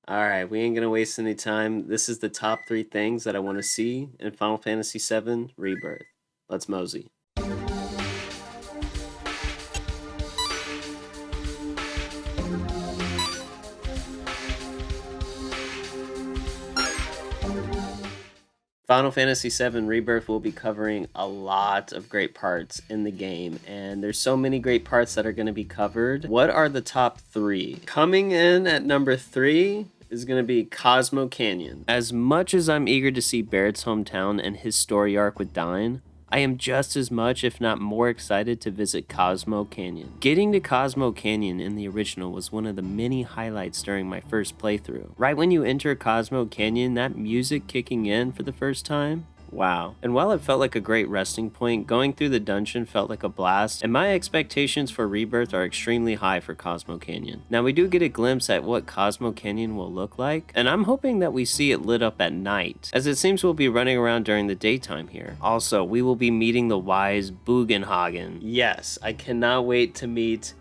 Alright, we ain't gonna waste any time. This is the top 3 things that I want to see in Final Fantasy VII Rebirth. Let's mosey. Final Fantasy VII Rebirth will be covering a lot of great parts in the game, and there's so many great parts that are going to be covered. What are the top 3? Coming in at number 3 is going to be Cosmo Canyon. As much as I'm eager to see Barrett's hometown and his story arc with Dyne, I am just as much, if not more, excited to visit Cosmo Canyon. Getting to Cosmo Canyon in the original was one of the many highlights during my first playthrough. Right when you enter Cosmo Canyon, that music kicking in for the first time, wow. And while it felt like a great resting point, going through the dungeon felt like a blast, and my expectations for Rebirth are extremely high for Cosmo Canyon. Now we do get a glimpse at what Cosmo Canyon will look like, and I'm hoping that we see it lit up at night, as it seems we'll be running around during the daytime here. Also, we will be meeting the wise Bugenhagen. Yes, I cannot wait to meet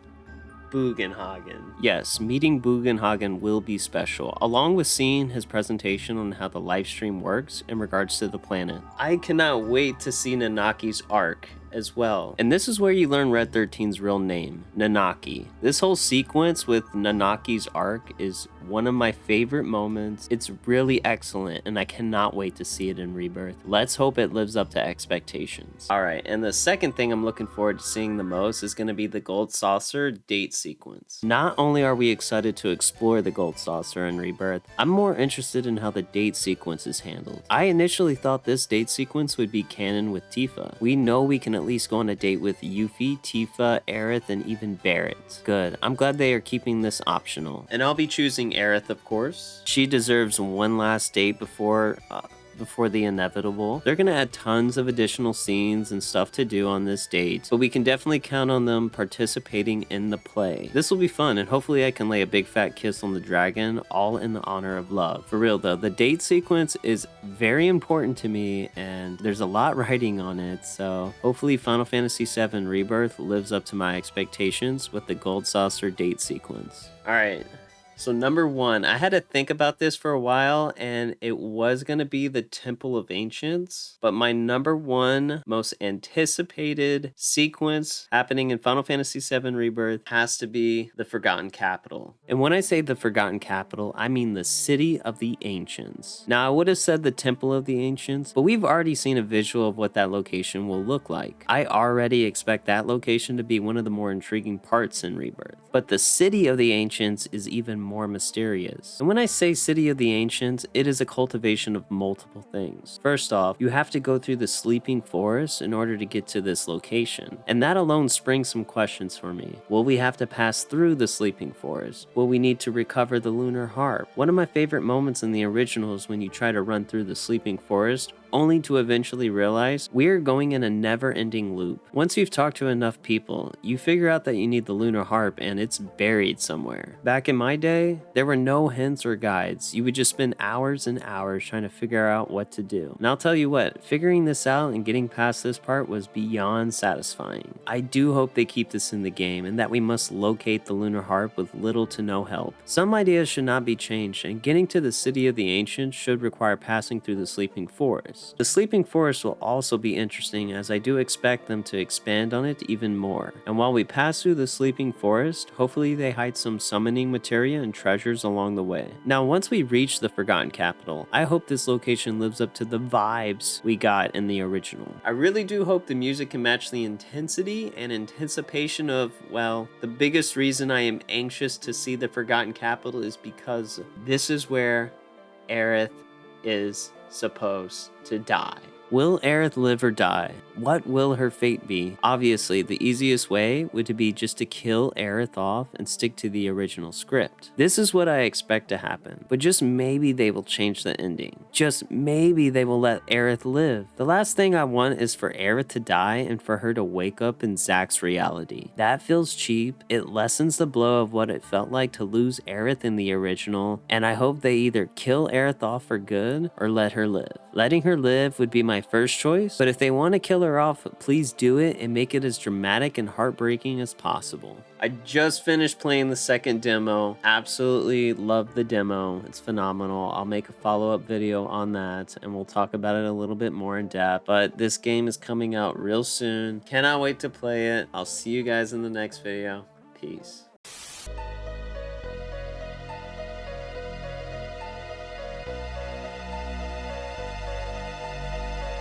Bugenhagen. Yes, meeting Bugenhagen will be special, along with seeing his presentation on how the livestream works in regards to the planet. I cannot wait to see Nanaki's arc as well. And this is where you learn Red 13's real name, Nanaki. This whole sequence with Nanaki's arc is one of my favorite moments. It's really excellent, and I cannot wait to see it in Rebirth. Let's hope it lives up to expectations. Alright, and the second thing I'm looking forward to seeing the most is going to be the Gold Saucer date sequence. Not only are we excited to explore the Gold Saucer in Rebirth, I'm more interested in how the date sequence is handled. I initially thought this date sequence would be canon with Tifa. We know we can at least go on a date with Yuffie, Tifa, Aerith, and even Barrett. Good, I'm glad they are keeping this optional. And I'll be choosing Aerith, of course. She deserves one last date before the inevitable. They're gonna add tons of additional scenes and stuff to do on this date, but we can definitely count on them participating in the play. This will be fun, and hopefully I can lay a big fat kiss on the dragon, all in the honor of love. For real though, the date sequence is very important to me, and there's a lot riding on it, so hopefully Final Fantasy VII Rebirth lives up to my expectations with the Gold Saucer date sequence. Alright. So number 1, I had to think about this for a while, and it was going to be the Temple of Ancients, but my number 1 most anticipated sequence happening in Final Fantasy VII Rebirth has to be the Forgotten Capital. And when I say the Forgotten Capital, I mean the City of the Ancients. Now I would have said the Temple of the Ancients, but we've already seen a visual of what that location will look like. I already expect that location to be one of the more intriguing parts in Rebirth. But the City of the Ancients is even more mysterious. And when I say City of the Ancients, it is a cultivation of multiple things. First off, you have to go through the Sleeping Forest in order to get to this location. And that alone springs some questions for me. Will we have to pass through the Sleeping Forest? Will we need to recover the Lunar Harp? One of my favorite moments in the original is when you try to run through the Sleeping Forest, only to eventually realize we're going in a never-ending loop. Once you've talked to enough people, you figure out that you need the Lunar Harp and it's buried somewhere. Back in my day, there were no hints or guides. You would just spend hours and hours trying to figure out what to do. And I'll tell you what, figuring this out and getting past this part was beyond satisfying. I do hope they keep this in the game and that we must locate the Lunar Harp with little to no help. Some ideas should not be changed, and getting to the City of the Ancients should require passing through the Sleeping Forest. The Sleeping Forest will also be interesting, as I do expect them to expand on it even more. And while we pass through the Sleeping Forest, hopefully they hide some summoning materia and treasures along the way. Now once we reach the Forgotten Capital, I hope this location lives up to the vibes we got in the original. I really do hope the music can match the intensity and anticipation of, well, the biggest reason I am anxious to see the Forgotten Capital is because this is where Aerith is supposed to die. Will Aerith live or die? What will her fate be? Obviously, the easiest way would be just to kill Aerith off and stick to the original script. This is what I expect to happen, but just maybe they will change the ending. Just maybe they will let Aerith live. The last thing I want is for Aerith to die and for her to wake up in Zack's reality. That feels cheap, it lessens the blow of what it felt like to lose Aerith in the original, and I hope they either kill Aerith off for good or let her live. Letting her live would be my first choice, but if they want to kill spoiler off, please do it and make it as dramatic and heartbreaking as possible. I just finished playing the second demo. Absolutely love the demo. It's phenomenal. I'll make a follow-up video on that and we'll talk about it a little bit more in depth. But this game is coming out real soon. Cannot wait to play it. I'll see you guys in the next video. Peace.